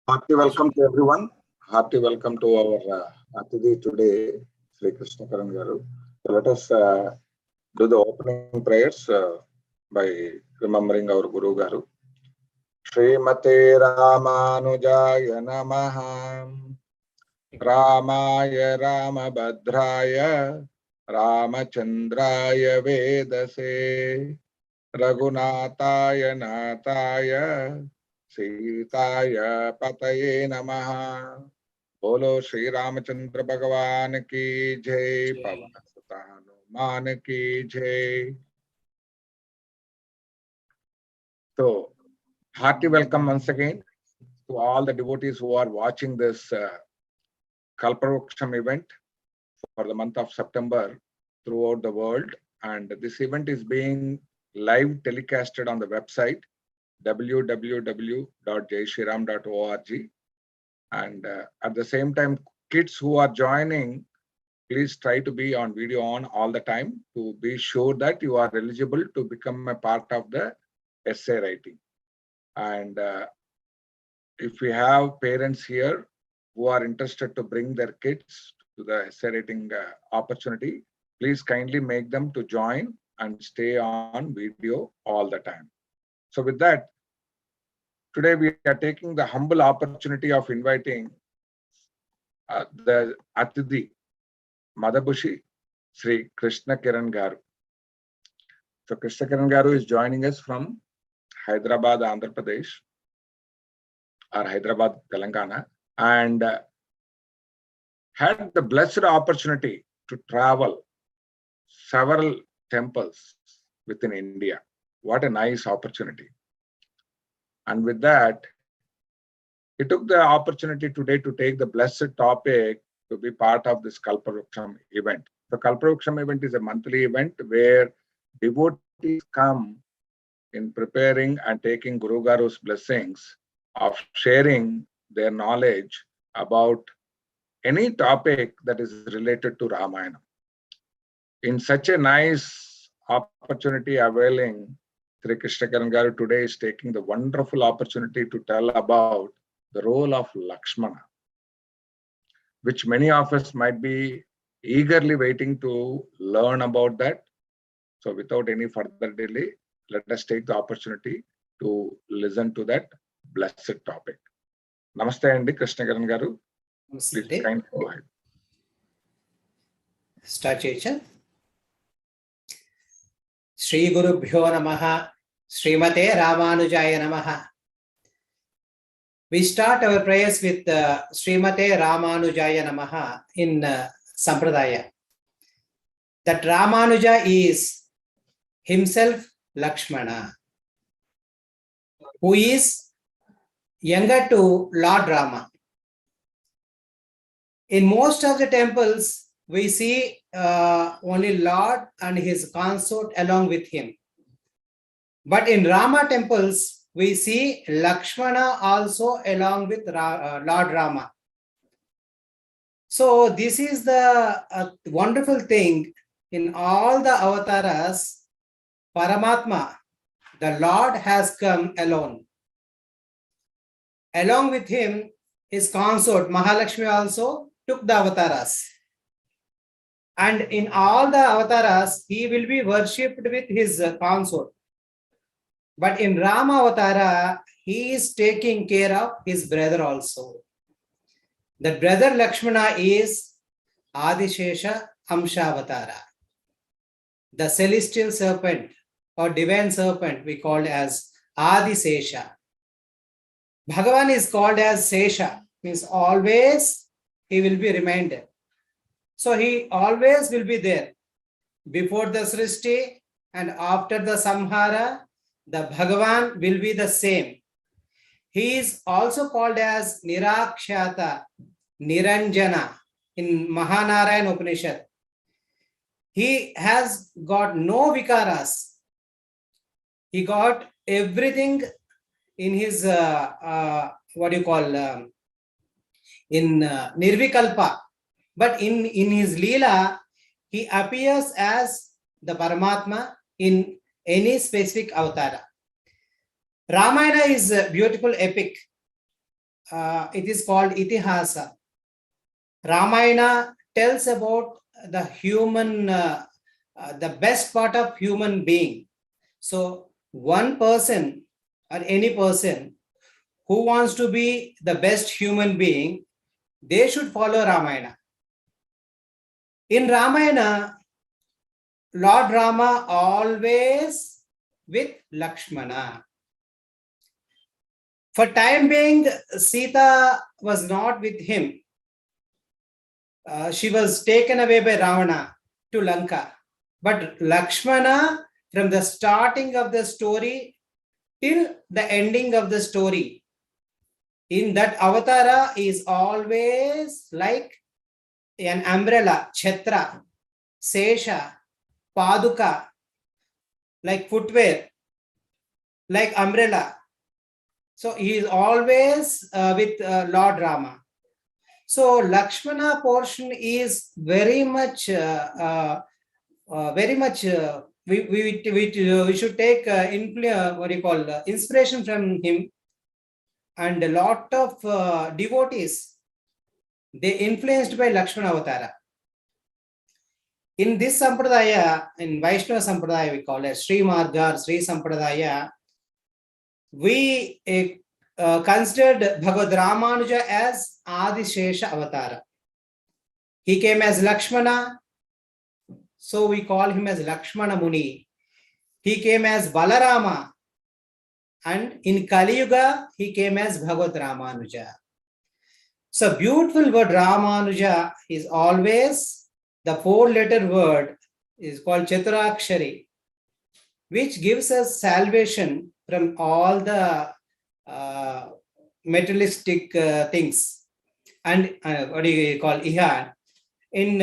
Hearty welcome to everyone. Hearty welcome to our Athidi today, Sri Krishna Karan Garu. So let us do the opening prayers by remembering our Guru Garu. Srimate Ramanujaya Namaha Ramaya Ramabhadraya Ramachandraya Vedase Raghunataya Nataya Sitaya Pataye Namaha. Bolo Shri Ramachandra Bhagavan ki jai, Pavan Sut Hanuman ki jai. So, hearty welcome once again to all the devotees who are watching this Kalpavruksham event for the month of September throughout the world. And this event is being live telecasted on the website www.jaishriram.org. And at the same time, kids who are joining, please try to be on video on all the time to be sure that you are eligible to become a part of the essay writing. And if we have parents here who are interested to bring their kids to the essay writing opportunity, please kindly make them to join and stay on video all the time. So with that, today we are taking the humble opportunity of inviting the Athidi, Madhabushi, Sri Krishna Kiran Garu. So Krishna Kiran Garu is joining us from Hyderabad, Andhra Pradesh, or Hyderabad, Telangana, and had the blessed opportunity to travel several temples within India. What a nice opportunity. And with that, he took the opportunity today to take the blessed topic to be part of this Kalpavruksham event. The Kalpavruksham event is a monthly event where devotees come in preparing and taking Guru Garu's blessings of sharing their knowledge about any topic that is related to Ramayana. In such a nice opportunity availing, Sri Krishna Karan Garu today is taking the wonderful opportunity to tell about the role of Lakshmana, which many of us might be eagerly waiting to learn about that. So without any further delay, let us take the opportunity to listen to that blessed topic. Namaste Andi Krishna Karan Garu. Please kindly go ahead. Start Checha. Shri Guru Bhyo Namaha, Srimate Ramanujaya Namaha. We start our prayers with Srimate Ramanujaya Namaha in Sampradaya. That Ramanuja is himself Lakshmana, who is younger to Lord Rama. In most of the temples, we see only Lord and his consort along with him. But in Rama temples, we see Lakshmana also along with Lord Rama. So this is the wonderful thing in all the avatars. Paramatma, the Lord, has come alone. Along with him, his consort Mahalakshmi also took the avatars. And in all the avatars, he will be worshipped with his consort. But in Rama Avatara, he is taking care of his brother also. The brother Lakshmana is Adishesha Amshavatara, the celestial serpent or divine serpent we call as Adisesha. Bhagavan is called as Sesha, means always he will be reminded. So he always will be there. Before the Srishti and after the Samhara, the Bhagavan will be the same. He is also called as Nirakshata, Niranjana in Mahanarayan Upanishad. He has got no vikaras. He got everything in his, in Nirvikalpa. But in his Leela, he appears as the Paramatma in any specific avatara. Ramayana is a beautiful epic. it is called Itihasa. Ramayana tells about the human, the best part of human being. So one person or any person who wants to be the best human being, they should follow Ramayana. In Ramayana, Lord Rama always with Lakshmana. For time being, Sita was not with him. She was taken away by Ravana to Lanka. But Lakshmana, from the starting of the story till the ending of the story, in that avatara is always like an umbrella, chhatra, sesha, paduka, like footwear, like umbrella. So he is always with Lord Rama. So Lakshmana portion is very much, we should take inspiration from him, and a lot of devotees, they influenced by Lakshmana Avatara. In this Sampradaya, in Vaishnava Sampradaya, we call it Sri Marga, Sri Sampradaya, we considered Bhagavad Ramanuja as Adishesha Avatara. He came as Lakshmana, so we call him as Lakshmana Muni. He came as Balarama, and in Kali Yuga, he came as Bhagavad Ramanuja. So beautiful word Ramanuja is always the 4-letter word is called Chaturakshari, which gives us salvation from all the materialistic things. And what do you call Ihan? In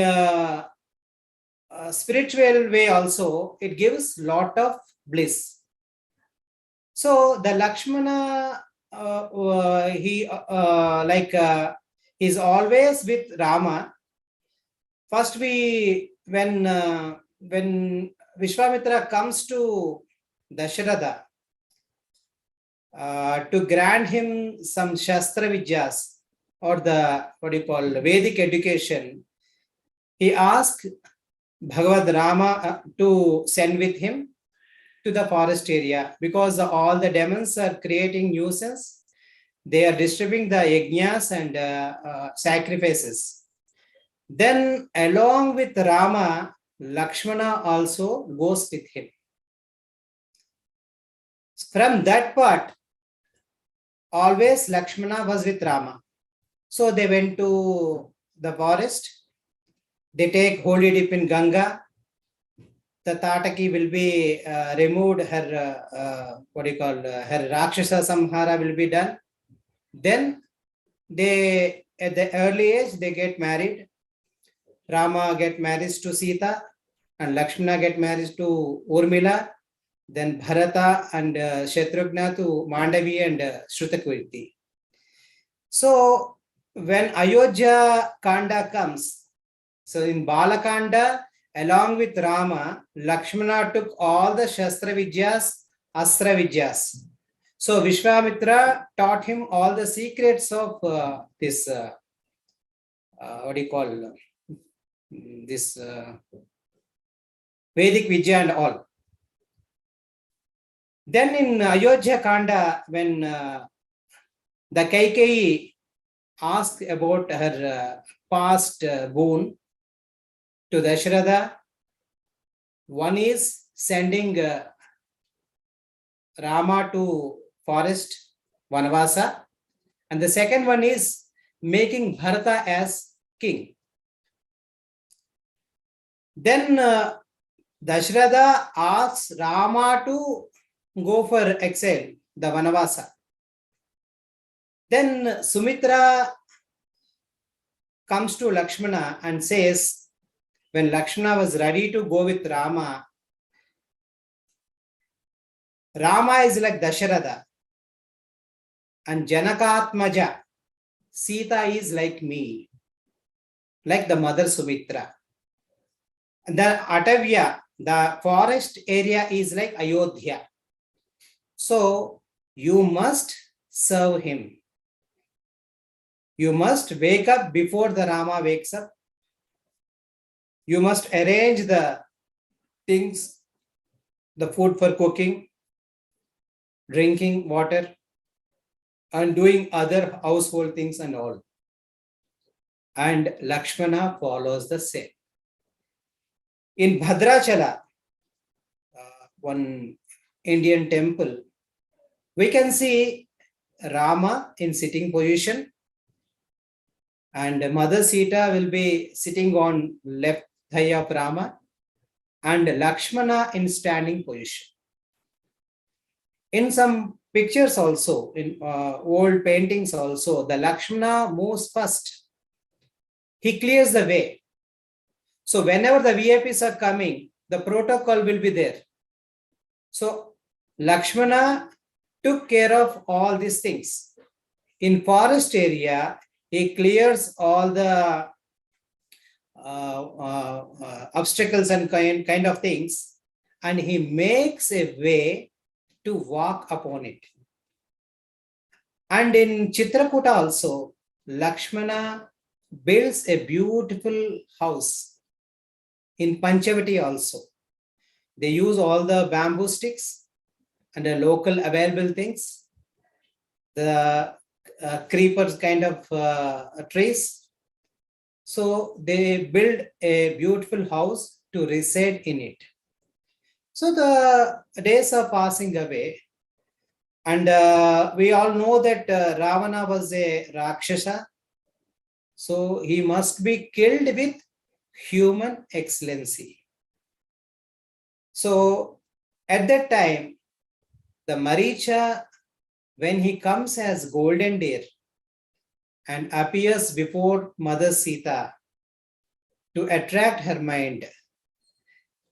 spiritual way also, it gives lot of bliss. So the Lakshmana, he is always with Rama. First, when Vishwamitra comes to Dasharatha to grant him some Shastra Vidyas, or the Vedic education, he asked Bhagavad Rama to send with him to the forest area, because all the demons are creating nuisance. They are disturbing the yajnas and sacrifices. Then along with Rama, Lakshmana also goes with him. From that part, always Lakshmana was with Rama. So they went to the forest. They take holy dip in Ganga. The Tataki will be removed, her her Rakshasa Samhara will be done. Then they, at the early age, they get married. Rama get married to Sita, and Lakshmana get married to Urmila. Then Bharata and Shatrughna to Mandavi and Shrutakirti. So when Ayodhya Kanda comes, so in Balakanda, along with Rama, Lakshmana took all the Shastra Vidyas, Astra Vidyas. So Vishwamitra taught him all the secrets of this, this Vedic Vidya and all. Then in Ayodhya Kanda, when the Kaikeyi asked about her past boon to Dasharatha, one is sending Rama to forest Vanavasa, and the second one is making Bharata as king. Then Dasharatha asks Rama to go for exile, the Vanavasa. Then Sumitra comes to Lakshmana and says, when Lakshmana was ready to go with Rama, Rama is like Dasharatha, and Janakatmaja, Sita is like me, like the mother Sumitra. The Atavya, the forest area, is like Ayodhya. So you must serve him. You must wake up before the Rama wakes up. You must arrange the things, the food for cooking, drinking water, and doing other household things and all. And Lakshmana follows the same. In Bhadrachala, one Indian temple, we can see Rama in sitting position, and Mother Sita will be sitting on left thigh of Rama, and Lakshmana in standing position. In some pictures also, in old paintings also, the Lakshmana moves first. He clears the way. So whenever the VIPs are coming, the protocol will be there. So Lakshmana took care of all these things. In forest area, he clears all the obstacles and kind of things, and he makes a way to walk upon it. And in Chitrakuta also, Lakshmana builds a beautiful house. In Panchavati also, they use all the bamboo sticks and the local available things, the creepers kind of trees. So they build a beautiful house to reside in it. So the days are passing away, and we all know that Ravana was a Rakshasa. So he must be killed with human excellency. So at that time, the Maricha, when he comes as golden deer and appears before Mother Sita to attract her mind.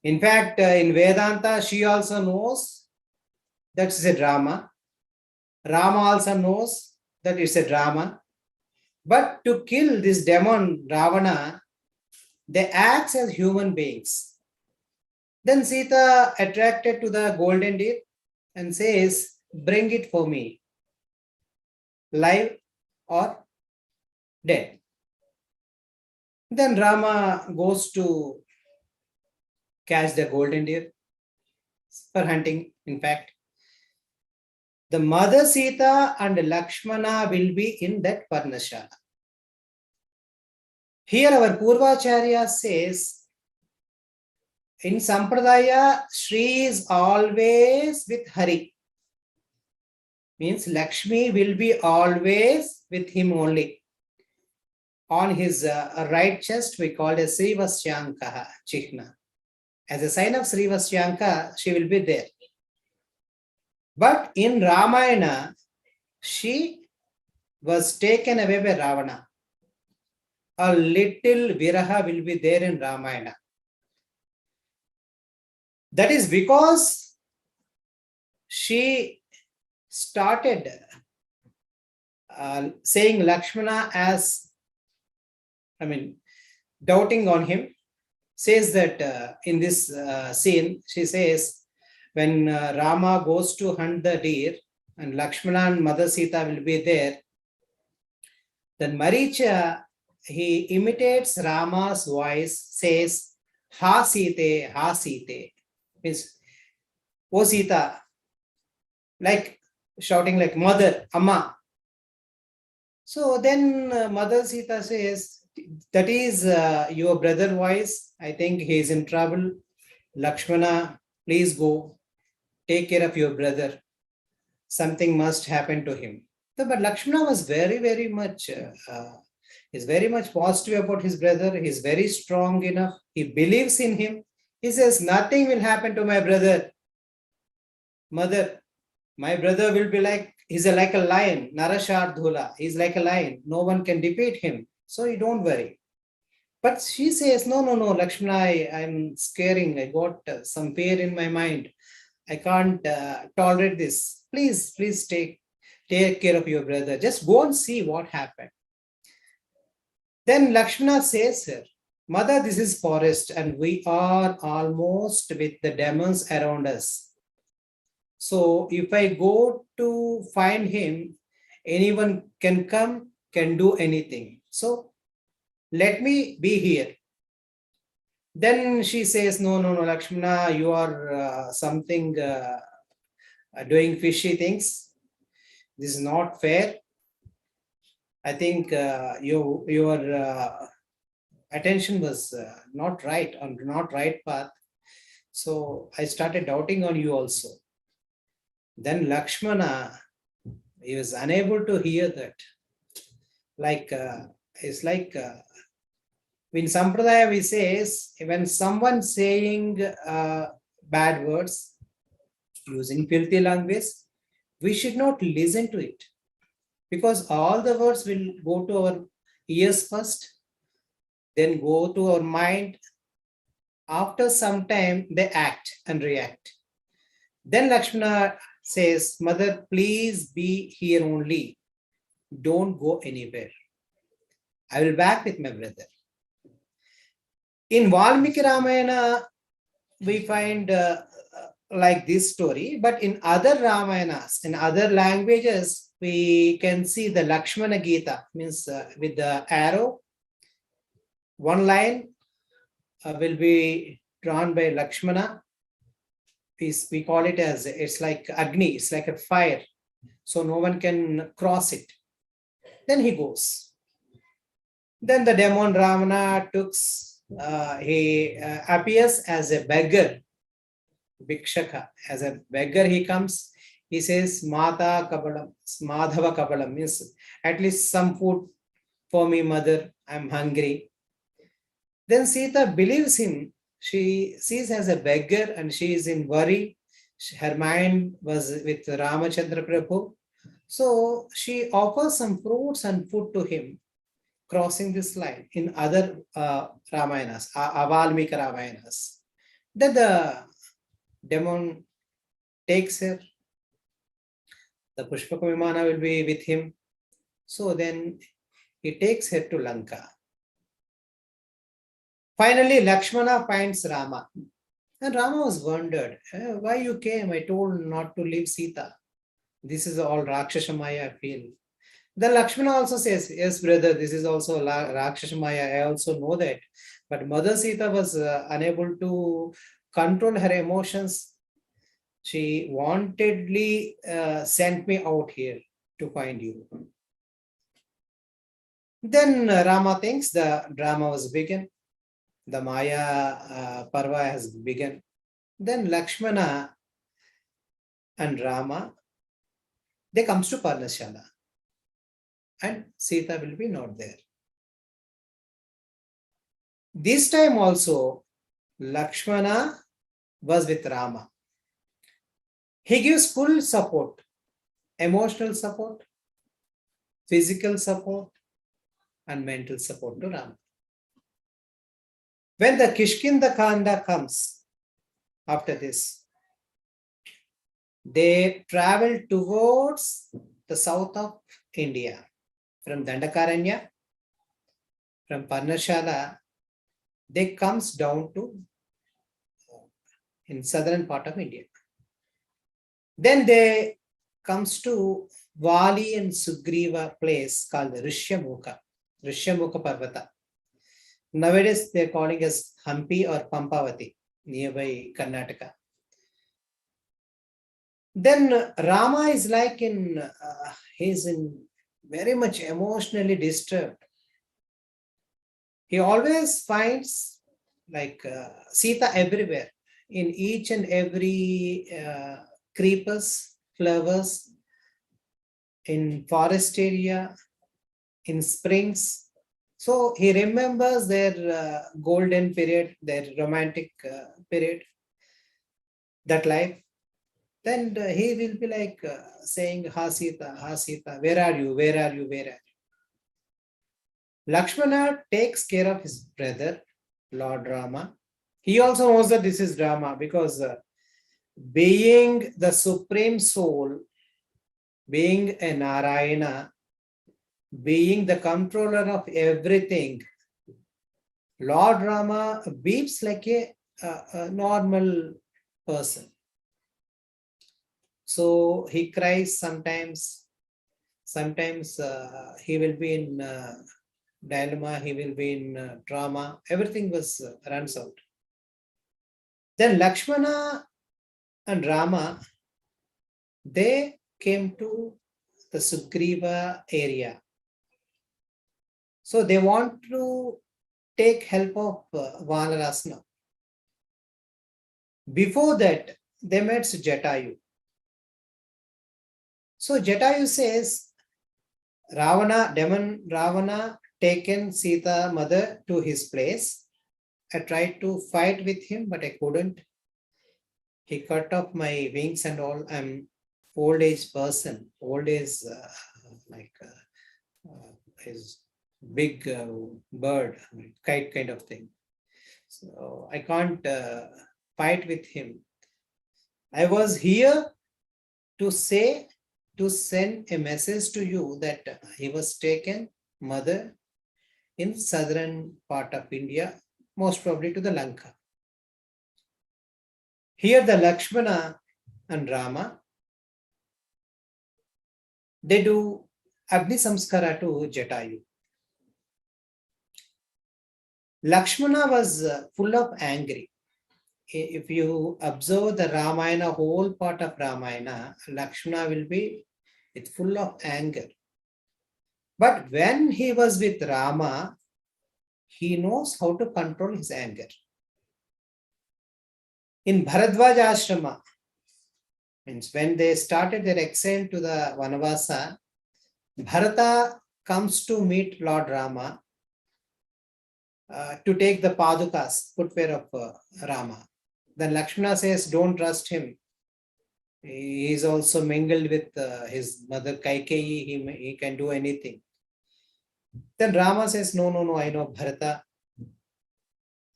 In fact, in Vedanta, she also knows that it's a drama. Rama also knows that it's a drama. But to kill this demon Ravana, they act as human beings. Then Sita attracted to the golden deer and says, bring it for me, live or dead. Then Rama goes to catch the golden deer for hunting. In fact, the Mother Sita and Lakshmana will be in that Parnashala. Here our Purvacharya says, in Sampradaya, Shri is always with Hari. Means Lakshmi will be always with him only. On his right chest, we call it Srivasyankaha Chihna. As a sign of Srivasyanka, she will be there. But in Ramayana, she was taken away by Ravana. A little viraha will be there in Ramayana. That is because she started saying Lakshmana as, doubting on him. Says that in this scene, she says, when Rama goes to hunt the deer and Lakshmana and Mother Sita will be there, then Maricha, he imitates Rama's voice, says, Ha Site, Ha Site. Means, O Sita, like shouting like mother, Amma. So then Mother Sita says, that is your brother voice. I think he is in trouble. Lakshmana, please go. Take care of your brother. Something must happen to him. So, but Lakshmana was very much, is very much positive about his brother. He is very strong enough. He believes in him. He says, nothing will happen to my brother. Mother, my brother will be like, he's like a lion, Narashardhula. He's like a lion. No one can defeat him. So you don't worry. But she says, no, Lakshmana, I'm scaring. I got some fear in my mind. I can't tolerate this. Please take care of your brother. Just go and see what happened. Then Lakshmana says her, Mother, this is forest and we are almost with the demons around us. So if I go to find him, anyone can come can do anything. So let me be here. Then she says, no, no, no, Lakshmana, you are something doing fishy things. This is not fair. I think your attention was not right, on not right path. So I started doubting on you also. Then Lakshmana, he was unable to hear that. Like it's like in Sampradaya we says, when someone saying bad words, using filthy language, we should not listen to it, because all the words will go to our ears first, then go to our mind. After some time, they act and react. Then Lakshmana says, Mother, please be here only. Don't go anywhere. I will back with my brother. In Valmiki Ramayana, we find like this story, but in other Ramayanas, in other languages, we can see the Lakshmana Gita, means with the arrow, one line will be drawn by Lakshmana. We call it as, it's like Agni, it's like a fire. So no one can cross it. Then he goes. Then the demon Ravana he appears as a beggar, Bhikshaka. As a beggar he comes, he says, Mata Kapalam, Madhava Kapalam, means at least some food for me, mother, I'm hungry. Then Sita believes him. She sees as a beggar and she is in worry. Her mind was with Ramachandra Prabhu. So she offers some fruits and food to him, crossing this line in other Ramayanas, Avalmika Ramayanas. Then the demon takes her. The Pushpaka Vimana will be with him. So then he takes her to Lanka. Finally, Lakshmana finds Rama. And Rama was wondered, why you came? I told not to leave Sita. This is all Rakshasa Maya, I feel. Then Lakshmana also says, yes, brother, this is also Rakshasa Maya. I also know that. But Mother Sita was unable to control her emotions. She wantedly sent me out here to find you. Then Rama thinks the drama was begun. The Maya Parva has begun. Then Lakshmana and Rama, they comes to Parnashala. And Sita will be not there. This time also, Lakshmana was with Rama. He gives full support, emotional support, physical support, and mental support to Rama. When the Kishkinda Kanda comes after this, they travel towards the south of India. From Dandakaranya, from Parnashala, they comes down to in southern part of India. Then they comes to Vali and Sugriva place called Rishyamukha Parvata. Nowadays they're calling as Hampi or Pampavati, nearby Karnataka. Then Rama is like he's in very much emotionally disturbed. He always finds like Sita everywhere, in each and every creepers, flowers, in forest area, in springs. So he remembers their golden period, their romantic period, that life. Then he will be like saying, Ha Sita, where are you, where are you, where are you? Lakshmana takes care of his brother, Lord Rama. He also knows that this is Rama, because being the supreme soul, being a Narayana, being the controller of everything, Lord Rama beeps like a normal person. So he cries sometimes Sometimes he will be in dilemma, he will be in drama. Everything was runs out. Then Lakshmana and Rama, they came to the Sugriva area. So they want to take help of Vanaras now. Before that, they met Jatayu. So Jatayu says, Ravana taken Sita mother to his place. I tried to fight with him, but I couldn't. He cut off my wings and all. I'm old age person. Old age is big bird, kite kind of thing. So I can't fight with him. I was here to send a message to you that he was taken mother in southern part of India, most probably to the Lanka. Here the Lakshmana and Rama, they do Agni Samskara to Jatayu. Lakshmana was full of anger. If you observe the Ramayana, whole part of Ramayana, Lakshmana will be full of anger. But when he was with Rama, he knows how to control his anger. In Bharadwaj Ashrama, means when they started their exile to the Vanavasa, Bharata comes to meet Lord Rama to take the Padukas, footwear of Rama. Then Lakshmana says, don't trust him. He is also mingled with his mother Kaikeyi, he can do anything. Then Rama says, no, I know Bharata.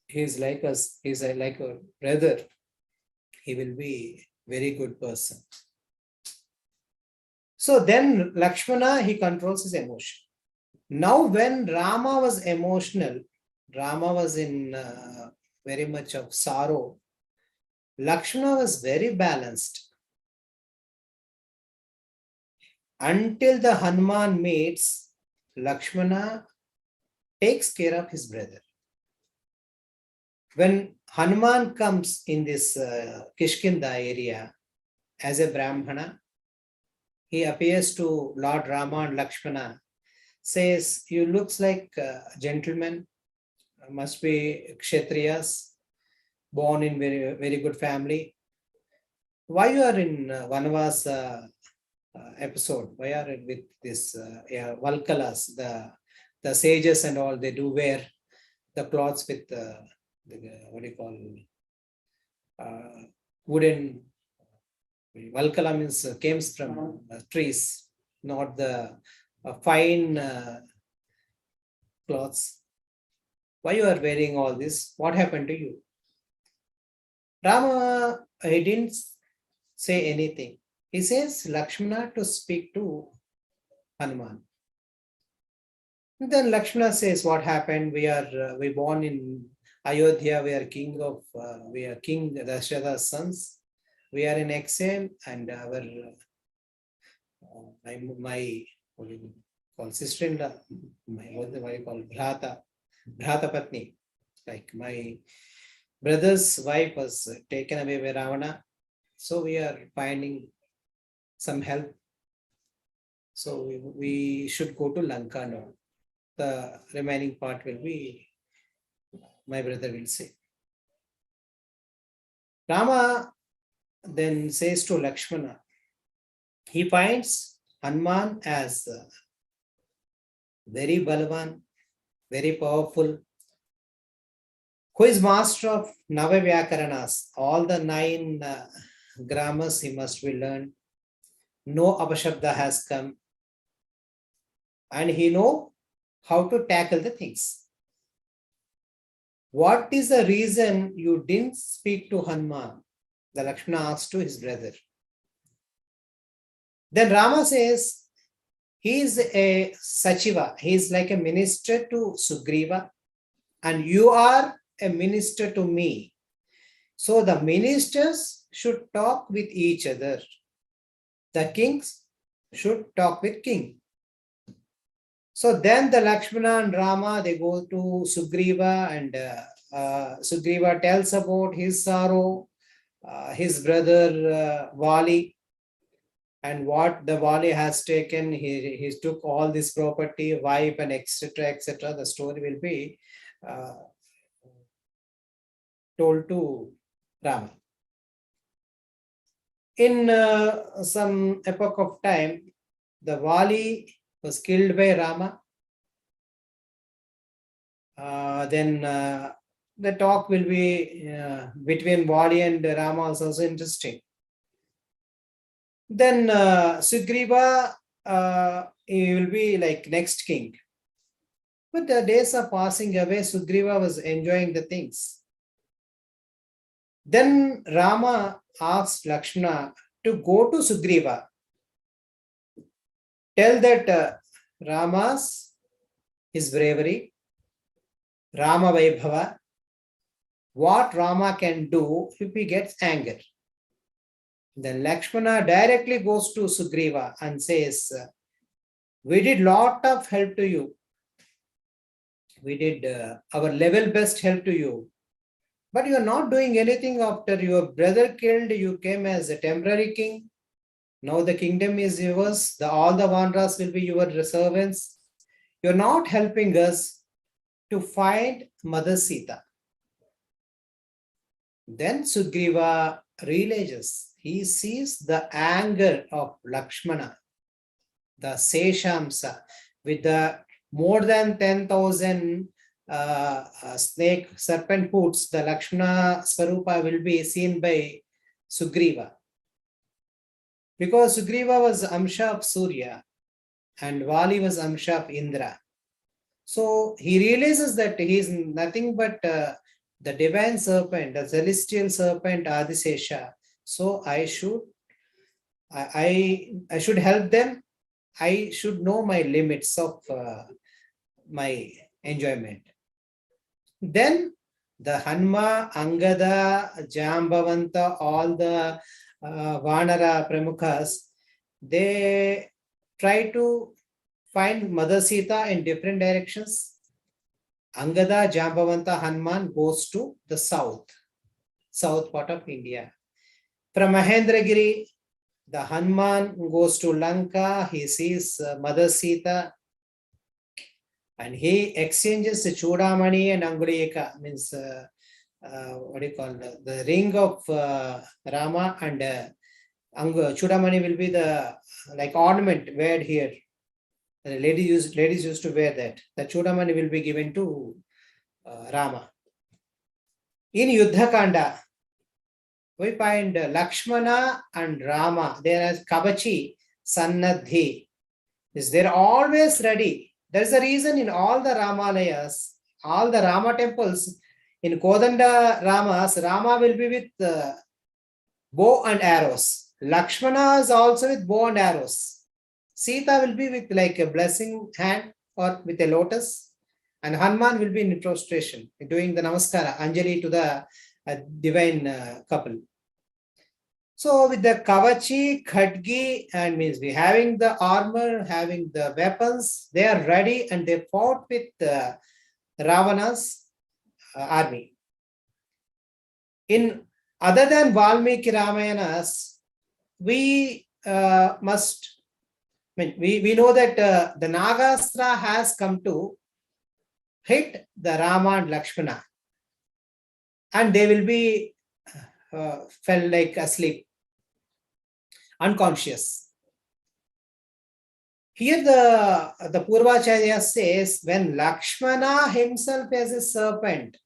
He is like us, he is like a brother. He will be very good person. So then Lakshmana, he controls his emotion. Now when Rama was emotional, Rama was in very much of sorrow, Lakshmana was very balanced. Until the Hanuman meets, Lakshmana takes care of his brother. When Hanuman comes in this Kishkinda area as a Brahmana, he appears to Lord Rama and Lakshmana, says, you looks like gentlemen, must be Kshatriyas, born in very good family. Why you are in Vanavas episode? Why are you with this Valkalas, the sages and all, they do wear the cloths with what do you call wooden. Valkala means came from trees, not the fine cloths. Why you are wearing all this? What happened to you? Rama, he didn't say anything. He says Lakshmana to speak to Hanuman. And then Lakshmana says, what happened? We born in Ayodhya. We are king Dasharatha's sons. We are in exile, and our my what do you call sister-in-law, what do you call Bhrata Patni, like my brother's wife was taken away by Ravana. So we are finding some help. So we should go to Lanka now. The remaining part will be, my brother will say. Rama then says to Lakshmana, he finds Hanuman as very Balavan, very powerful, who is master of Nava Vyakaranas. All the 9 grammars he must be learned. No Apashabda has come. And he know how to tackle the things. What is the reason you didn't speak to Hanuman? The Lakshmana asked to his brother. Then Rama says, he is a Sachiva. He is like a minister to Sugriva. And you are a minister to me. So the ministers should talk with each other. The kings should talk with king. So then the Lakshmana and Rama, they go to Sugriva, and Sugriva tells about his sorrow, his brother Vali, and what the Vali has taken. He took all this property, wife, and etc. etc. The story will be told to Rama. In some epoch of time, the Vali was killed by Rama. Then the talk will be between Vali and Rama is also interesting. Then Sugriva, he will be like next king. But the days are passing away. Sugriva was enjoying the things. Then Rama asked Lakshmana to go to Sugriva. Tell that Rama's his bravery, Rama Vaibhava, what Rama can do if he gets anger. Then Lakshmana directly goes to Sugriva and says, we did lot of help to you. We did our level best help to you. But you are not doing anything after your brother killed. You came as a temporary king. Now the kingdom is yours. All the Vanras will be your servants. You are not helping us to find Mother Sita. Then Sugriva realizes, he sees the anger of Lakshmana, the Seshamsa, with the more than 10,000 snake serpent hoods. The Lakshmana Swarupa will be seen by Sugriva. Because Sugriva was Amsha of Surya and Vali was Amsha of Indra. So he realizes that he is nothing but the divine serpent, the celestial serpent Adisesha. So I should help them. I should know my limits of my enjoyment. Then the Hanma, Angada, Jambavanta, all the Vanara Pramukhas, they try to find Mother Sita in different directions. Angada, Jambavanta, Hanuman goes to the south part of India. From Mahendragiri, the Hanuman goes to Lanka. He sees Mother Sita and he exchanges the Chudamani and Angulika, means what do you call the ring of Rama, and Chudamani will be the like ornament wear here. The ladies used to wear that. The Chudamani will be given to Rama. In Yuddhakanda, we find Lakshmana and Rama. There is Kavachi, Sannadhi. They're always ready. There's a reason in all the Ramalayas, all the Rama temples, in Kodanda Ramas, Rama will be with bow and arrows. Lakshmana is also with bow and arrows. Sita will be with like a blessing hand or with a lotus. And Hanuman will be in prostration, doing the namaskara, Anjali to the divine couple. So with the Kavachi, Khadgi, and means we having the armor, having the weapons, they are ready and they fought with Ravana's army. In other than Valmiki Ramayanas, we must, we know that the Nagastra has come to hit the Rama and Lakshmana, and they will be fell like asleep, unconscious. Here the Purvacharya says, when Lakshmana himself as a serpent,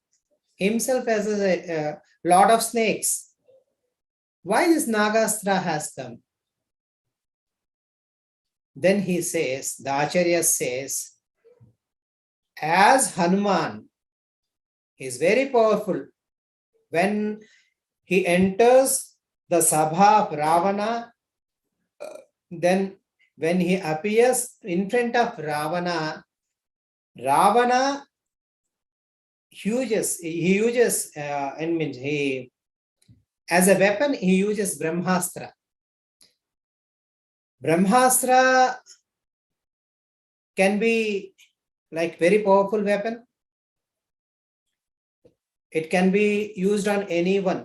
himself as a lord of snakes, why this Nagastra has come? Then he says, the Acharya says, as Hanuman is very powerful, when he enters the Sabha of Ravana, then when he appears in front of Ravana, Ravana uses, as a weapon, he uses Brahmastra. Brahmastra can be like very powerful weapon. It can be used on anyone.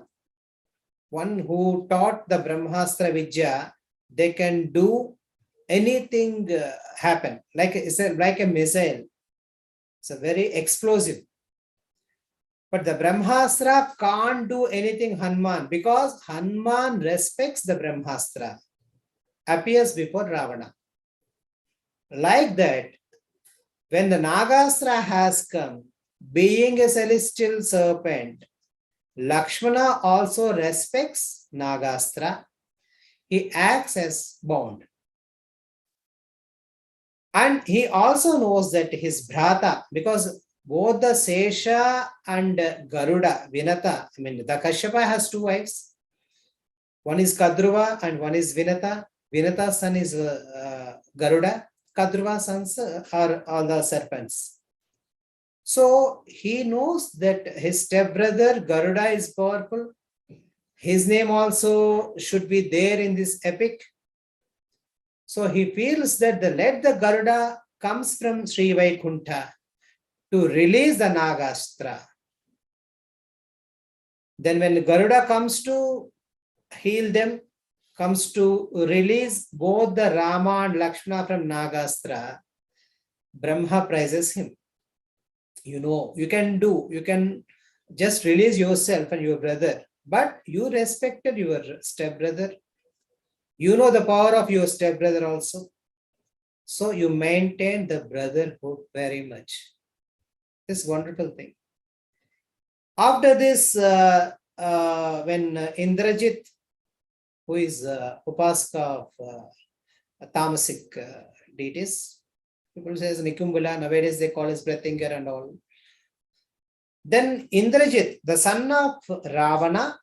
One who taught the Brahmastra Vidya, they can do anything happen. Like it's like a missile. It's a very explosive. But the Brahmastra can't do anything Hanuman because Hanuman respects the Brahmastra, appears before Ravana. Like that, when the Nagastra has come, being a celestial serpent, Lakshmana also respects Nagastra. He acts as bond. And he also knows that his Bhrata, because both the Sesha and Garuda, Vinata, I mean, the Kashyapa has two wives. One is Kadruva and one is Vinata. Vinata's son is Garuda. Kadruva's sons are all the serpents. So he knows that his stepbrother Garuda is powerful. His name also should be there in this epic. So he feels that let the Garuda comes from Sri Vaikunta to release the Nagastra. Then when Garuda comes to heal them, comes to release both the Rama and Lakshmana from Nagastra, Brahma praises him. You know, you can just release yourself and your brother, but you respected your stepbrother. You know the power of your stepbrother also. So you maintain the brotherhood very much. This wonderful thing. After this, when Indrajit, who is Upaska of Tamasic deities, people say Nikumbula, nowadays they call his Brethinger and all. Then Indrajit, the son of Ravana,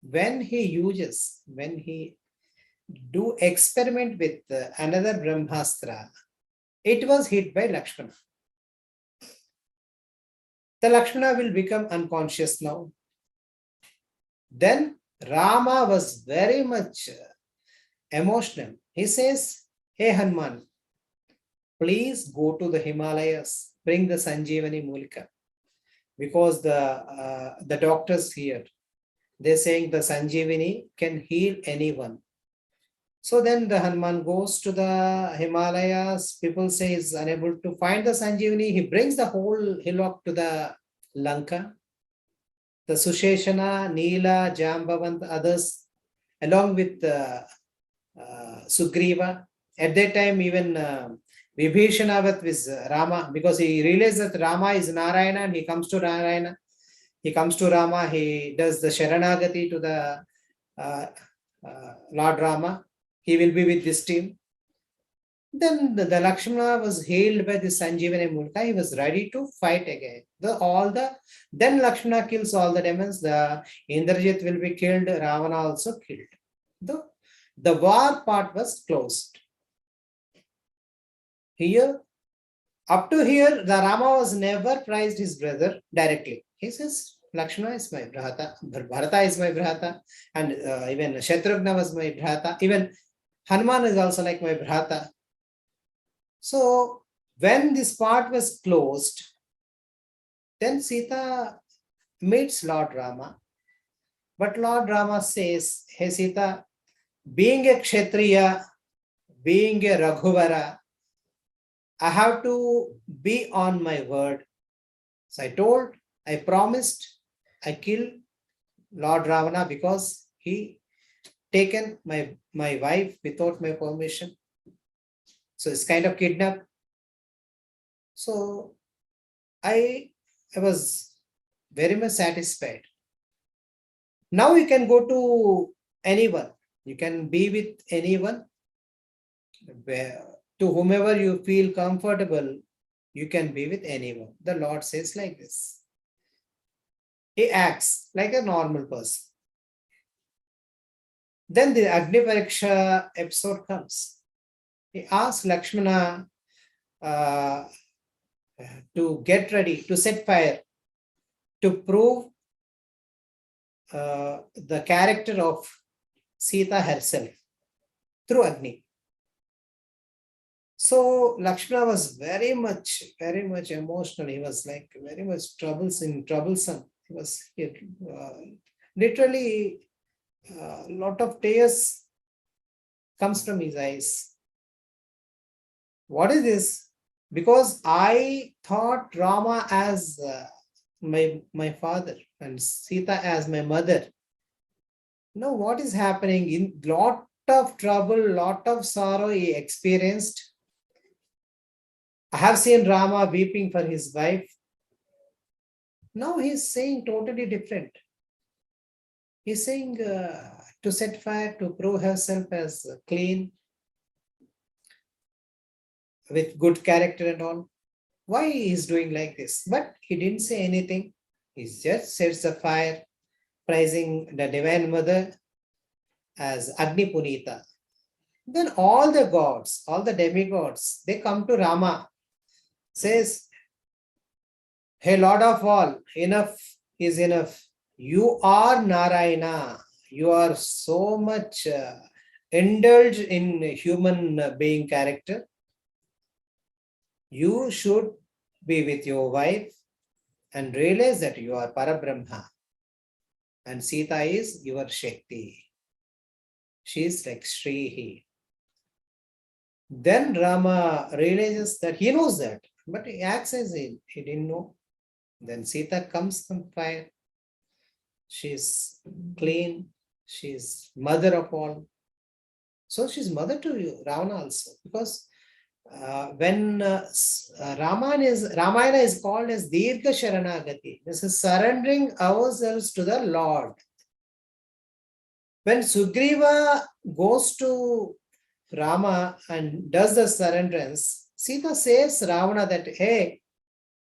when he do experiment with another Brahmastra, it was hit by Lakshmana. The Lakshmana will become unconscious now. Then Rama was very much emotional. He says, "Hey Hanuman, please go to the Himalayas, bring the Sanjeevani Mulika." Because the doctors here, they're saying the Sanjeevani can heal anyone. So then the Hanuman goes to the Himalayas. People say he's unable to find the Sanjeevani. He brings the whole hillock to the Lanka. The Susheshana, Neela, Jambavant, others, along with Sugriva. At that time, even Vibhishana with Rama, because he realized that Rama is Narayana and he comes to Narayana. He comes to Rama, he does the Sharanagati to the Lord Rama. He will be with this team. Then the Lakshmana was healed by the Sanjeevani Mulka. He was ready to fight again. Then Lakshmana kills all the demons. The Indrajit will be killed. Ravana also killed. The war part was closed. Here, up to here, the Rama was never praised his brother directly. He says, Lakshmana is my Bhrata, Bharata is my Bhrata, and even Shatrughna was my Bhrata. Even Hanuman is also like my Bhrata. So when this part was closed, then Sita meets Lord Rama. But Lord Rama says, "Hey Sita, being a Kshatriya, being a Raghuvara, I have to be on my word." So I promised, I killed Lord Ravana because he taken my wife without my permission. So it's kind of kidnap. So I was very much satisfied. Now you can go to anyone. You can be with anyone. To whomever you feel comfortable, you can be with anyone. The Lord says like this. He acts like a normal person. Then the Agni Pariksha episode comes. He asks Lakshmana to get ready, to set fire, to prove the character of Sita herself through Agni. So Lakshmana was very much emotional. He was like very much troublesome. He was literally a lot of tears comes from his eyes. What is this? Because I thought Rama as my father and Sita as my mother. Now what is happening? In lot of trouble, lot of sorrow he experienced. I have seen Rama weeping for his wife. Now he's saying totally different. He's saying to set fire, to prove herself as clean, with good character and all. Why he's doing like this? But he didn't say anything. He just sets the fire, praising the Divine Mother as Agni Punita. Then all the gods, all the demigods, they come to Rama, says, "Hey, Lord of all, enough is enough. You are Narayana. You are so much indulged in human being character. You should be with your wife and realize that you are Parabrahma. And Sita is your Shakti. She is like Shrihi." Then Rama realizes that he knows that, but he acts as he didn't know. Then Sita comes from fire. She's clean. She's mother of all. So she's mother to Ravana also, because when Ramayana is called as Dirgha Sharanagati. This is surrendering ourselves to the Lord. When Sugriva goes to Rama and does the surrenderance, Sita says Ravana that, "Hey,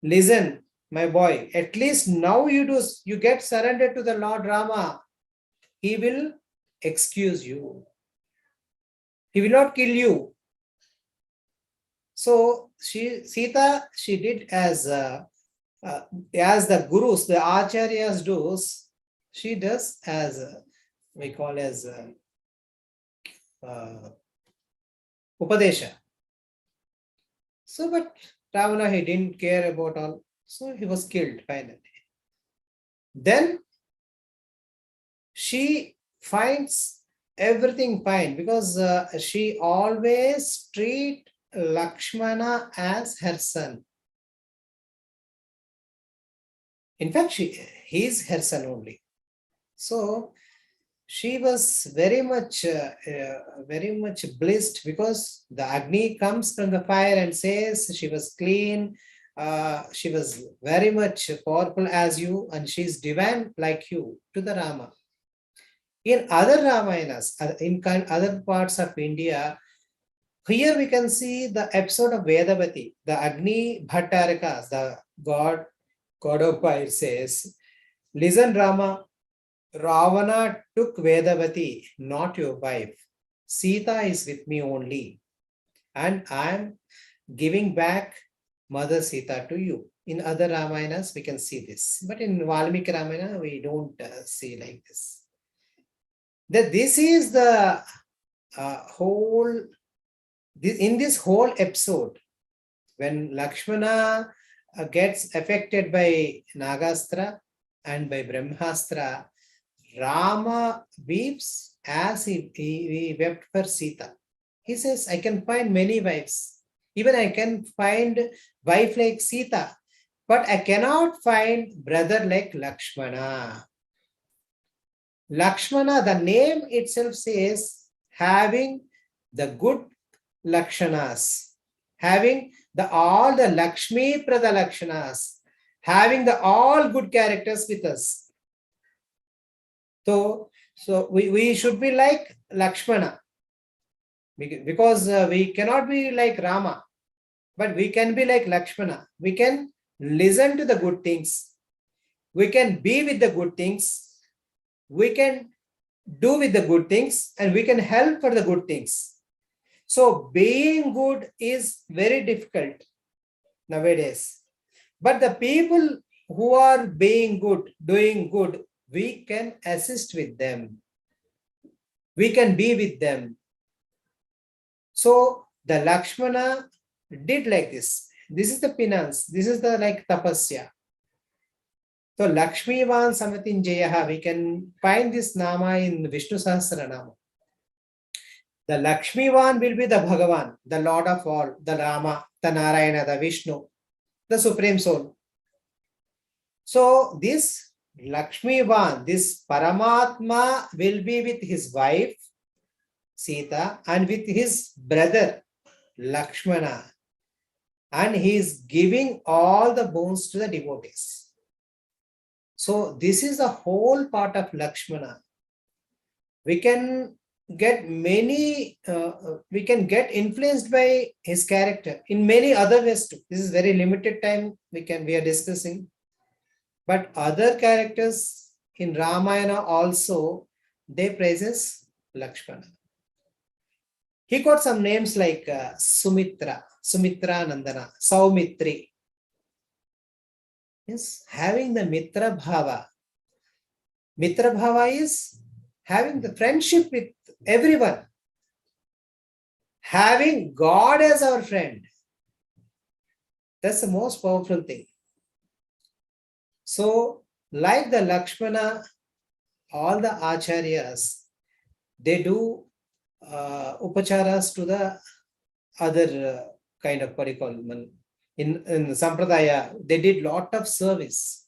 listen, my boy, at least now you get surrendered to the Lord Rama. He will excuse you. He will not kill you." So Sita did as the gurus, the acharyas does. She does as we call as Upadesha. So, but Ravana, he didn't care about all. So he was killed finally. Then she finds everything fine because she always treat Lakshmana as her son. In fact, he's her son only. So she was very much blessed because the Agni comes from the fire and says she was clean. She was very much powerful as you, and she's divine like you to the Rama. In other Ramayanas, in other parts of India, here we can see the episode of Vedavati, the Agni Bhattarikas, the god of fire says, "Listen, Rama, Ravana took Vedavati, not your wife. Sita is with me only, and I am giving back Mother Sita to you." In other Ramayanas, we can see this, but in Valmiki Ramayana, we don't see like this. That this is the in this whole episode, when Lakshmana gets affected by Nagastra and by Brahmastra, Rama weeps as he wept for Sita. He says, "I can find many wives. Even I can find wife like Sita, but I cannot find brother like Lakshmana." Lakshmana, the name itself says, having the good Lakshanas, having all the Lakshmi Prada Lakshanas, having the all good characters with us. So we should be like Lakshmana, because we cannot be like Rama, but we can be like Lakshmana. We can listen to the good things. We can be with the good things. We can do with the good things, and we can help for the good things. So being good is very difficult nowadays. But the people who are being good, doing good, we can assist with them. We can be with them. So the Lakshmana did like this. This is the penance. This is the like tapasya. So Lakshmivan Samatinjayaha, we can find this nama in Vishnu Sahasranama. The Lakshmivan will be the Bhagavan, the Lord of all, the Rama, the Narayana, the Vishnu, the Supreme Soul. So this Lakshmivan, this Paramatma will be with his wife Sita and with his brother Lakshmana, and he is giving all the boons to the devotees. So this is the whole part of Lakshmana. We can get many, we can get influenced by his character in many other ways too. This is very limited time we are discussing. But other characters in Ramayana also, they praises Lakshmana. He got some names like Sumitra, Sumitra Nandana, Saumitri. Yes, having the Mitra Bhava. Mitra Bhava is having the friendship with everyone. Having God as our friend. That's the most powerful thing. So, like the Lakshmana, all the acharyas, they do upacharas to the other kind of what you call in Sampradaya, they did lot of service.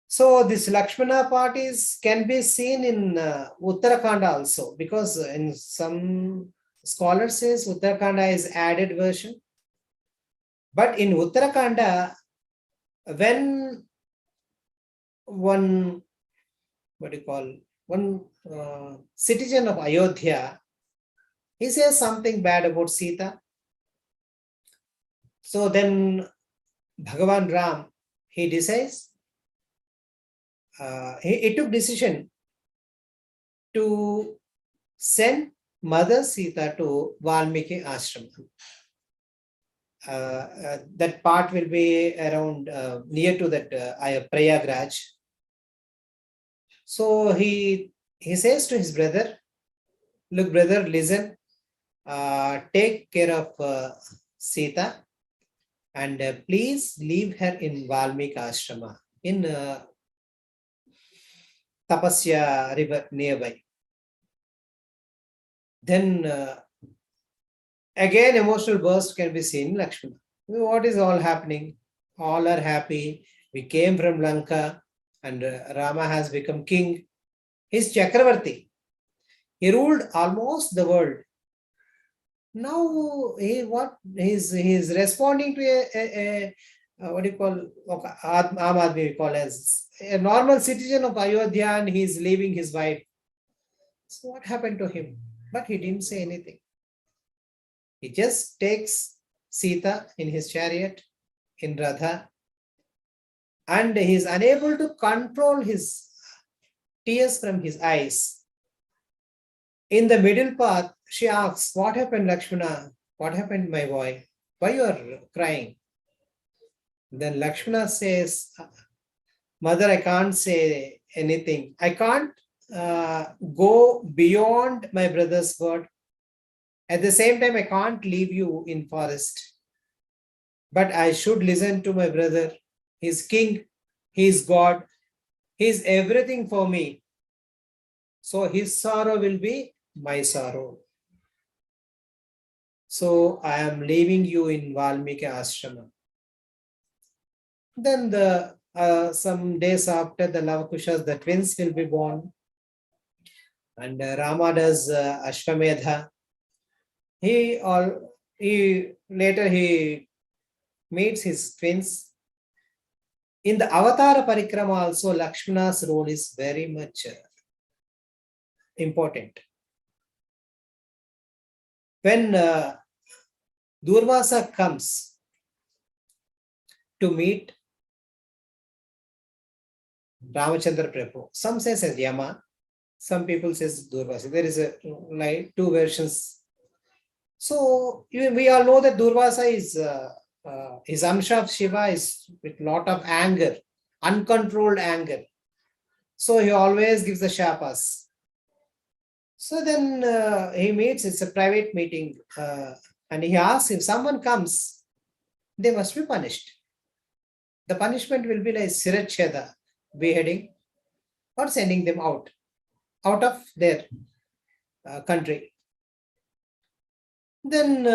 So this Lakshmana part can be seen in Uttarakhand also, because in some scholars says Uttarakhanda is added version. But in Uttarakhanda, when one, what do you call, one citizen of Ayodhya, he says something bad about Sita. So then Bhagavan Ram, he decides, he took decision to send Mother Sita to Valmiki Ashram. That part will be around near to that Prayagraj. So he says to his brother, look brother, listen, take care of Sita and please leave her in Valmiki Ashrama in Tapasya river nearby. Then again emotional burst can be seen in Lakshmana. What is all happening? All are happy. We came from Lanka and Rama has become king. He's Chakravarti. He ruled almost the world. Now he's responding to a what do you call, Aam Aadmi we call as a normal citizen of Ayodhya, and he's leaving his wife. So what happened to him? But he didn't say anything. He just takes Sita in his chariot, in Radha, and he is unable to control his tears from his eyes. In the middle path, she asks, what happened, Lakshmana? What happened, my boy? Why you are crying? Then Lakshmana says, Mother, I can't say anything. I can't go beyond my brother's word. At the same time, I can't leave you in forest. But I should listen to my brother. He's king. He's God. He's everything for me. So his sorrow will be my sorrow. So I am leaving you in Valmiki Ashrama. Then some days after, the Lavakushas, the twins will be born. And Rama does Ashwamedha. Later he meets his twins. In the Avatara Parikrama also, Lakshmana's role is very much important. When Durvasa comes to meet Ramachandra Prabhu, some says as Yama, some people says Durvasa. There is two versions. So we all know that Durvasa is his Amsha of Shiva is with lot of anger, uncontrolled anger. So he always gives the shapas. So then he meets, it's a private meeting, and he asks if someone comes, they must be punished. The punishment will be like siracheda, beheading, or sending them out of their country. Then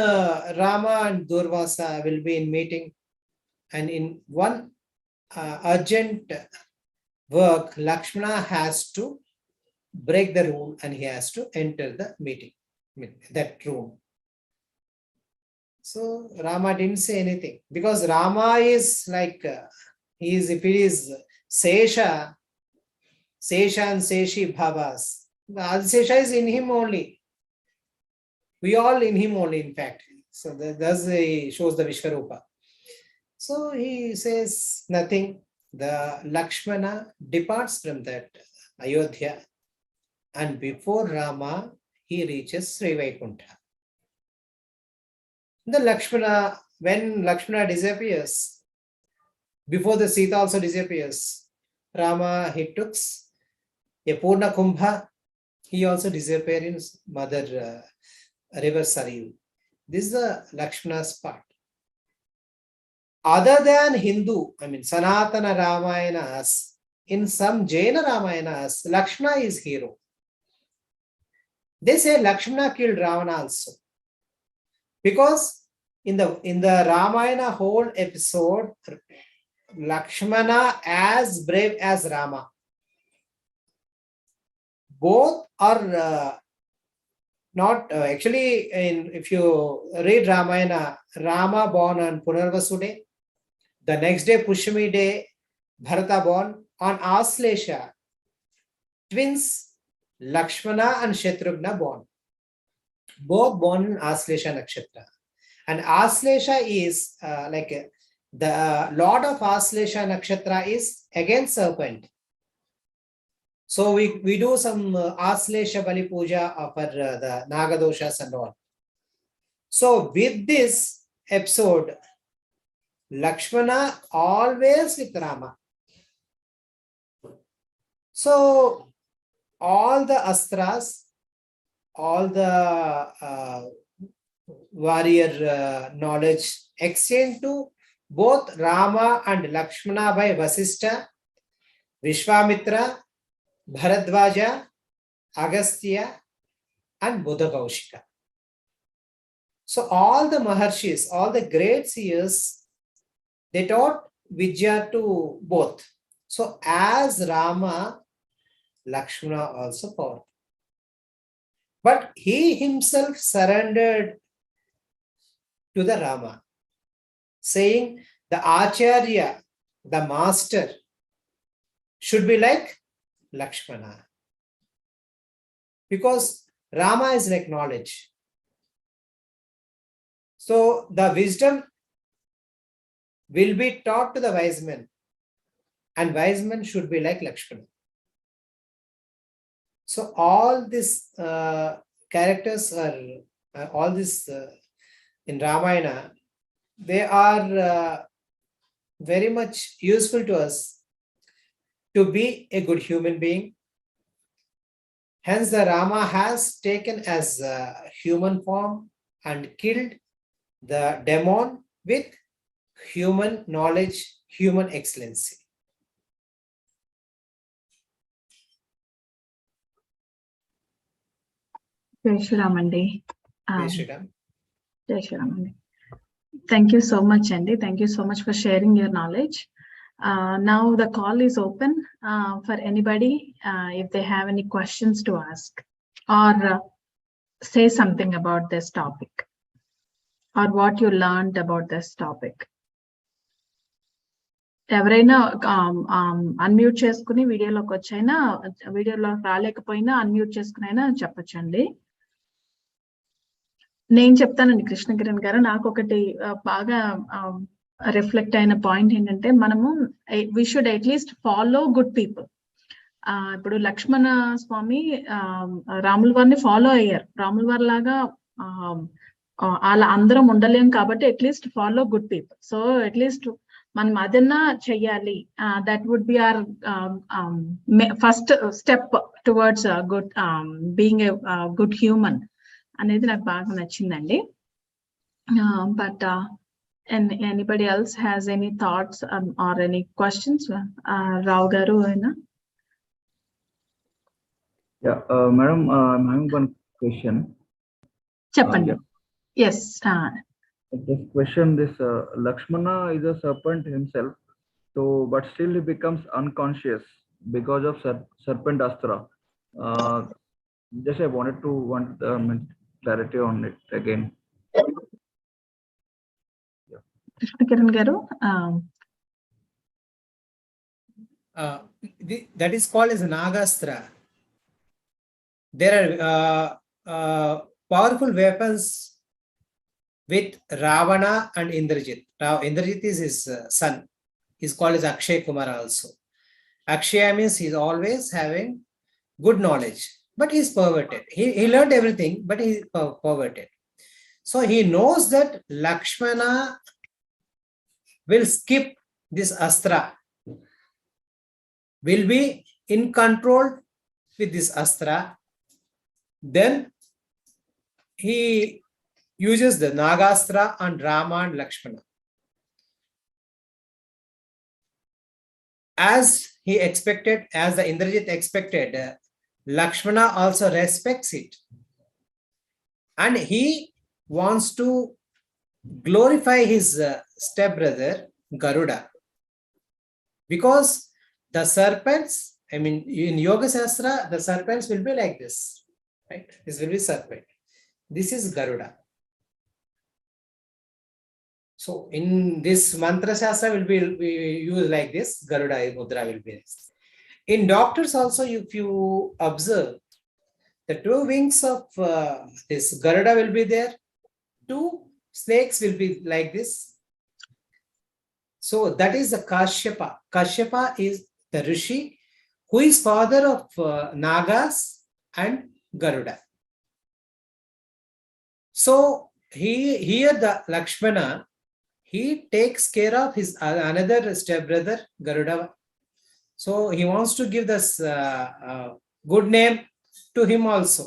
Rama and Durvasa will be in meeting, and in one urgent work, Lakshmana has to break the rule and he has to enter the meeting, that room. So Rama didn't say anything because Rama is like, if it is Sesha and Seshi Bhavas, the Adisesha is in him only. We all in him only, in fact. So thus he shows the Vishwarupa. So he says nothing. The Lakshmana departs from that Ayodhya, and before Rama, he reaches Sri Vaikuntha. The Lakshmana, when Lakshmana disappears, before the Sita also disappears, Rama, he took a Purna Kumbha, he also disappeared in mother river Saryu. This is the Lakshmana's part. Other than Hindu, Sanatana Ramayanas, in some Jaina Ramayanas, Lakshmana is hero. They say Lakshmana killed Ravana also. Because in the Ramayana whole episode, Lakshmana as brave as Rama. Both are not actually. If you read Ramayana, Rama born on Punarvasude, the next day Pushmi day, Bharata born on Aslesha. Twins Lakshmana and Shatrughna born. Both born in Aslesha Nakshatra. And Aslesha is like the lord of Aslesha Nakshatra is against serpent. So we do some Aslesha Bali Puja for the Nagadoshas and all. So with this episode, Lakshmana always with Rama. So all the astras, all the warrior knowledge exchanged to both Rama and Lakshmana by Vasishtha, Vishwamitra, Bharadwaja, Agastya, and Buddha Kaushika. So all the Maharshis, all the great seers, they taught Vidya to both. So as Rama, Lakshmana also taught. But he himself surrendered to the Rama, saying the Acharya, the master, should be like Lakshmana. Because Rama is like knowledge. So the wisdom will be taught to the wise men, and wise men should be like Lakshmana. So all these characters are, all this in Ramayana, they are very much useful to us to be a good human being. Hence the Rama has taken as a human form and killed the demon with human knowledge, human excellency. Jai Shri Ram Andi. Jai Shri Ram. Jai Shri Ram Andi. Thank you so much, Andy. Thank you so much for sharing your knowledge. Now the call is open for anybody if they have any questions to ask or say something about this topic or what you learned about this topic. ఎవరైనా unmute చేసుకుని వీడియోలోకి వచ్చైనా వీడియోలోకి రాలేకపోయినా unmute చేసుకునైనా చెప్పొచ్చండి. నేను చెప్తానండి కృష్ణకిరణ్ గారు. నాకు ఒకటి బాగా రిఫ్లెక్ట్ అయిన పాయింట్ ఏంటంటే మనము we should at least follow good people. ఇప్పుడు లక్ష్మణ స్వామి రాముల వారిని ఫాలో అయ్యారు. రాముల వారి లాగా అలా అందరం ఉండలేం కాబట్టి at least follow good people. So at least మనం అదన్నా చెయ్యాలి. That would be our first step towards good being a good human అనేది నాకు బాగా నచ్చిందండి. But anybody else has any thoughts or any questions? Rao garu aina? Yeah, madam, I'm having one question. Cheppandi. Yes. This question, this Lakshmana is a serpent himself, so but still he becomes unconscious because of serpent astra. Just I wanted to want clarity on it again. Krishna Kiran garu, that is called as Nagastra. There are powerful weapons with Ravana and Indrajit. Now, Indrajit is his son. He's called as Akshay Kumar also. Akshay means he's always having good knowledge, but he's perverted. He learned everything, but he's perverted. So he knows that Lakshmana will skip this astra, will be in control with this astra. Then he uses the Nagastra on Rama and Lakshmana. As he expected, as the Indrajit expected, Lakshmana also respects it. And he wants to glorify his stepbrother, Garuda. Because the serpents, I mean, in Yoga Shastra, the serpents will be like this. Right? This will be serpent. This is Garuda. So in this mantra shastra will be used like this. Garuda mudra will be this. In doctors also, if you observe, the two wings of this Garuda will be there. Two snakes will be like this. So that is the Kashyapa. Kashyapa is the Rishi who is father of Nagas and Garuda. So here the Lakshmana, he takes care of his another stepbrother Garuda. So he wants to give this good name to him also.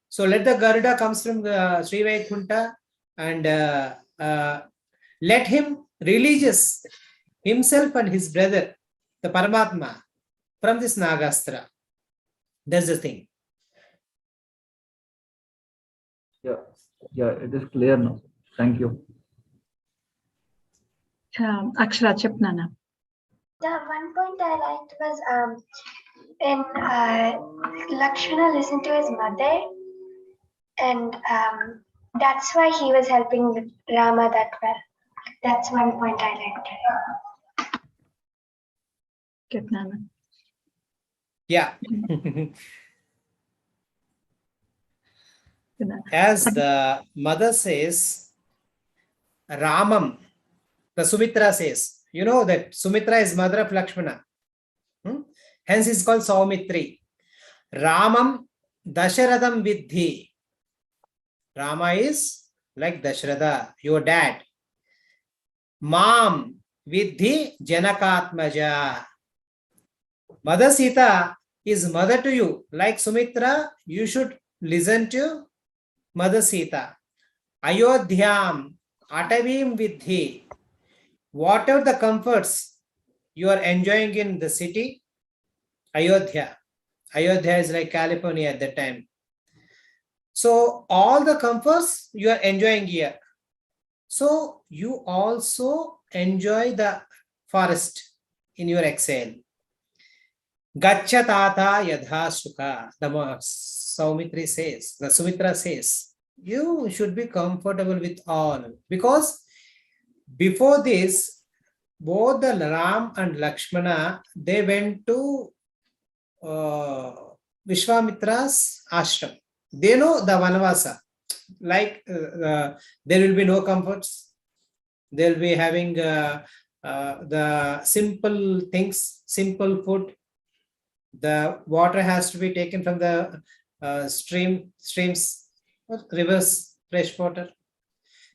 So let the Garuda comes from Sri Vaikunta and let him releases himself and his brother, the Paramatma, from this Nagastra. That's the thing. Yeah, it is clear now. Thank you. Akshara Chepnana. The one point I liked was when Lakshmana listened to his mother, and that's why he was helping Rama that well. That's one point I liked. Chepnana. Yeah. As the mother says, Ramam, the Sumitra says, you know that Sumitra is mother of Lakshmana. Hence it's called Saumitri. Ramam Dasharatham Vidhi. Rama is like Dasharatha, your dad. Mam Vidhi Janakatmaja. Mother Sita is mother to you. Like Sumitra, you should listen to Mother Sita. Ayodhyam Atavim Vidhi. Whatever the comforts you are enjoying in the city, Ayodhya. Ayodhya is like California at that time. So all the comforts you are enjoying here. So you also enjoy the forest in your exile. Gachatata yadha sukha. The Saumitri says, the Sumitra says, you should be comfortable with all. Because before this, both the Ram and Lakshmana, they went to Vishwamitra's ashram. They know the Vanavasa. Like there will be no comforts. They will be having the simple things, simple food. The water has to be taken from the streams, rivers, fresh water.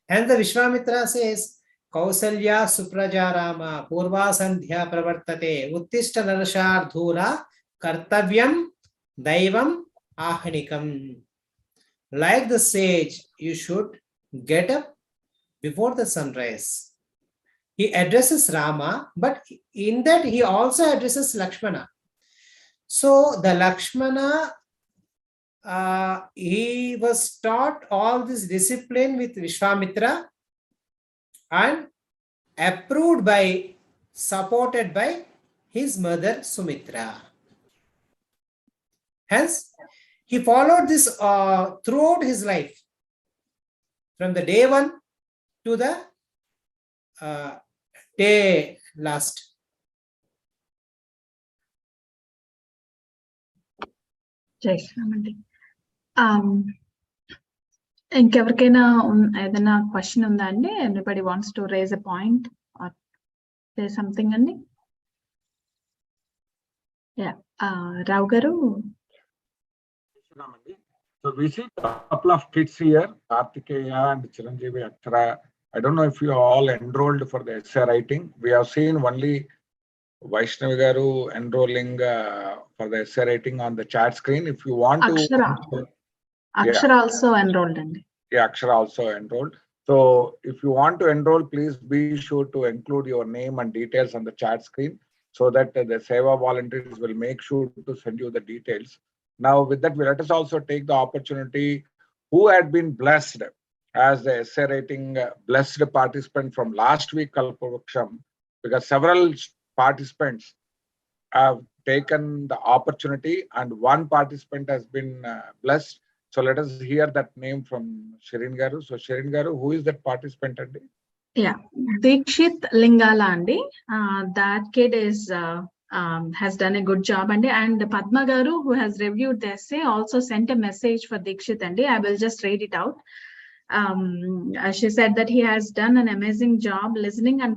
And the Vishwamitra says, Kausalya Supraja Rama Purva Sandhya Pravartate Uttishta Narashardhula Kartavyam Daivam Ahnikam. Like the sage, you should get up before the sunrise. He addresses Rama, but in that he also addresses Lakshmana. So the Lakshmana, he was taught all this discipline with Vishwamitra and approved by, supported by his mother Sumitra. Hence, he followed this throughout his life, from the day one to the day last. జై శ్రీరామ్ అండి. ఇంకెవరికైనా ఏదైనా question ఉందా అండి? Everybody wants to raise a point or say something అండి? Yeah, Rao గారు. So we see a couple of kids here, Kartikeya and Chiranjeevi Akshara. I don't know if you all enrolled for the essay writing. We have seen only Vaishnavi Garu enrolling for the essay writing on the chat screen. If you want to... Akshara also enrolled అండి. Yeah, Akshara also enrolled. So if you want to enroll, please be sure to include your name and details on the chat screen so that the Seva volunteers will make sure to send you the details. Now, with that, let us also take the opportunity who had been blessed as the essay writing blessed participant from last week Kalpavruksham, because several participants have taken the opportunity and one participant has been blessed. So let us hear that name from Shirin Garu. So Shirin Garu, who is that participant? Yeah, Dikshit Lingala andi. That kid is has done a good job and Padma Garu, who has reviewed the essay, also sent a message for Dikshit andi. I will just read it out. She said that he has done an amazing job listening and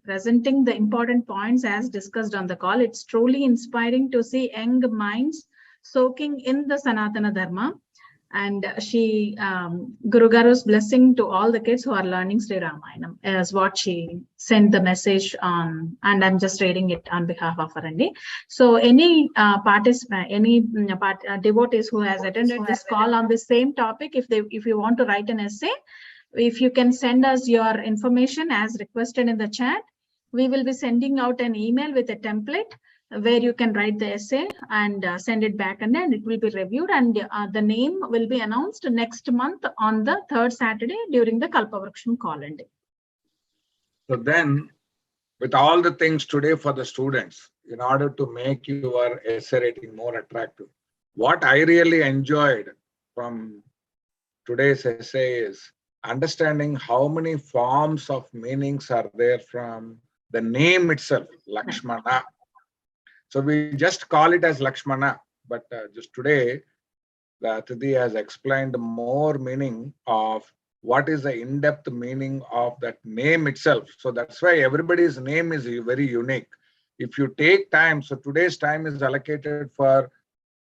presenting the important points as discussed on the call. It's truly inspiring to see young minds soaking in the Sanatana Dharma. And she, Guru Garu's blessing to all the kids who are learning Sri Ramayana is what she sent the message on, and I'm just reading it on behalf of her. So any participant, any devotees who has attended this call on the same topic, if you want to write an essay, if you can send us your information as requested in the chat, we will be sending out an email with a template where you can write the essay and send it back, and then it will be reviewed, and the name will be announced next month on the third Saturday during the Kalpavruksham call. So then, with all the things today for the students, in order to make your essay writing more attractive, what I really enjoyed from today's essay is understanding how many forms of meanings are there from the name itself, Lakshmana. So we just call it as Lakshmana, but just today, the Athidi has explained more meaning of what is the in-depth meaning of that name itself. So that's why everybody's name is very unique. If you take time, so today's time is allocated for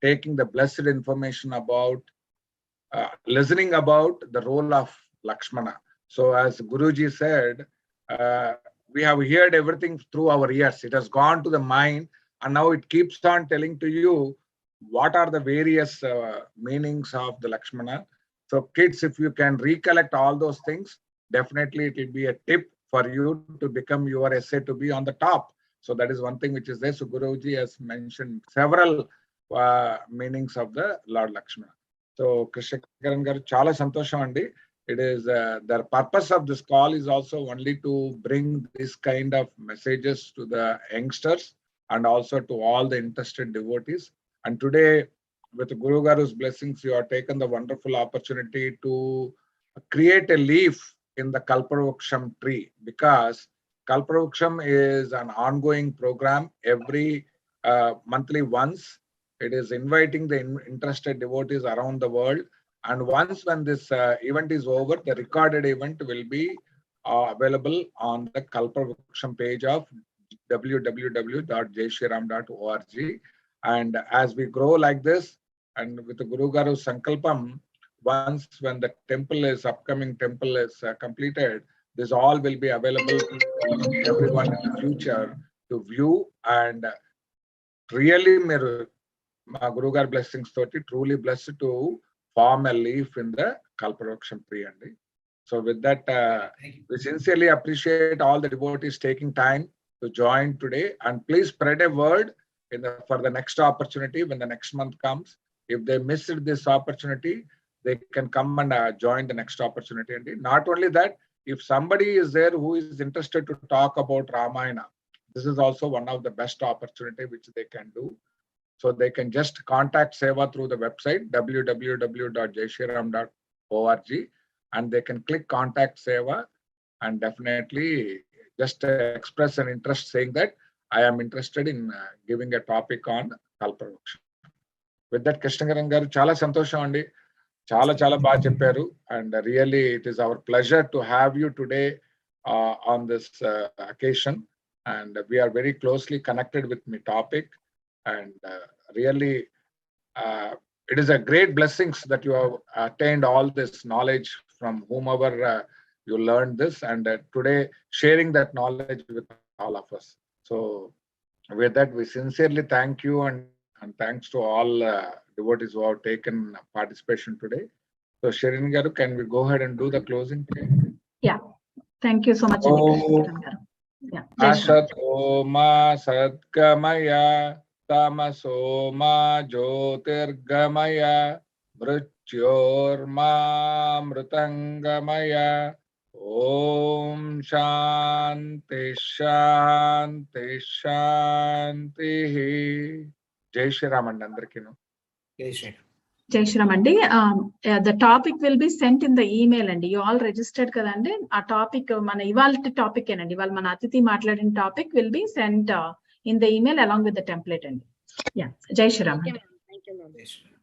taking the blessed information about, listening about the role of Lakshmana. So as Guruji said, we have heard everything through our ears. It has gone to the mind, and now it keeps on telling to you what are the various meanings of the Lakshmana. So kids, if you can recollect all those things, definitely it will be a tip for you to become your essay to be on the top. So that is one thing which is there. So Guruji has mentioned several meanings of the Lord Lakshmana. So Krishna Karan garu chala santosham andi. It is the purpose of this call is also only to bring this kind of messages to the youngsters and also to all the interested devotees. And today, with Guru Garu's blessings, you have taken the wonderful opportunity to create a leaf in the Kalpavruksham tree, because Kalpavruksham is an ongoing program every monthly once. It is inviting the interested devotees around the world. And once when this event is over, the recorded event will be available on the Kalpavruksham page of www.jaishriram.org. And as we grow like this, and with the Guru Garu Sankalpam, once when the temple is upcoming temple is completed, This all will be available to everyone in the future to view. And really, my Guru Gar blessings toti truly blessed to form a leaf in the Kalpavruksham tree. So with that, we sincerely appreciate all the devotees taking time to join today, and please spread a word for the next opportunity when the next month comes. If they missed this opportunity, they can come and join the next opportunity. And not only that, if somebody is there who is interested to talk about Ramayana, this is also one of the best opportunity which they can do. So they can just contact Seva through the website www.jaishiram.org, and they can click contact Seva and definitely just express an interest saying that I am interested in giving a topic on Kalpavruksham. With that, Krishnagaran garu, chala santosham andi. Chala baga chepparu, and really it is our pleasure to have you today on this occasion, and we are very closely connected with my topic, and really it is a great blessings that you have attained all this knowledge from whomever you learned this, and today sharing that knowledge with all of us. So with that, we sincerely thank you, and thanks to all devotees who have taken participation today. So Shirin garu, can we go ahead and do the closing? Yeah. Thank you so much, Krishnagaran garu. Yeah. Jai Shri Ram. Asato ma sadgamaya tamaso ma jyotirgamaya mrityor ma mritangamaya. Om Shanti Shanti Shanti. Jai Shri Ram and Andrakinu. Jai Shri Ram. Jai Shri Ram andi. The topic will be sent in the email andi. You all registered kadandi. A topic mana ivalti topic enandi. Ival mana Athidi matladin topic will be sent in the email along with the template andi. Yeah. Jai Shri Ram. Thank you, ma'am. Jai Shri Ram.